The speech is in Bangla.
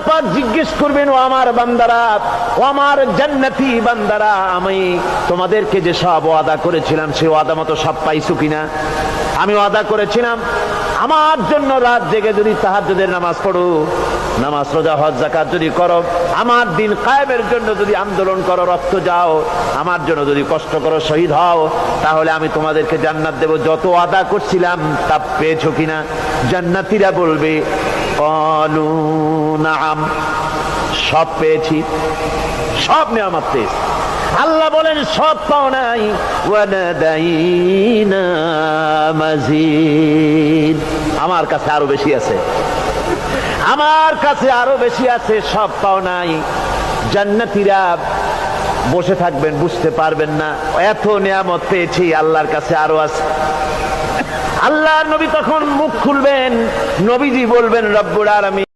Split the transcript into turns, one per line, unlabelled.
পাক জিজ্ঞেস করবেন, ও আমার বান্দারা, ও আমার জান্নাতি বান্দারা, আমি তোমাদেরকে যে সব ওয়াদা করেছিলাম সে ওয়াদা মতো সব পাইছো কিনা? আমি ওয়াদা করেছিলাম আমার জন্য রাত জেগে যদি তাহাজ্জুদের নামাজ পড়ো, নামাজ রোজা হজ যাকাত যদি করো, আমার দিন কায়েমের জন্য যদি আন্দোলন করো, রক্ত যাও, আমার জন্য যদি কষ্ট করো, শহীদ হও, তাহলে আমি তোমাদেরকে জান্নাত দেব। যত ওয়াদা করছিলাম তা পেয়েছো কিনা? জান্নাতীরা বলবে ক্বালু নাআম, সব পেয়েছি, সব নেয়ামত পেয়েছি। আল্লাহ বলেন সব পাও নাই, ওয়ালাদাইনা মাজিদ, আমার কাছে আরো বেশি আছে, আমার কাছে আরো বেশি আছে, সব পাও নাই। জান্নাতীরা বসে থাকবেন, বুঝতে পারবেন না, এত নেয়ামত পেয়েছি, আল্লাহর কাছে আরো আছে। আল্লাহর নবী তখন মুখ খুলবেন, নবীজি বলবেন রব্বুল আলামিন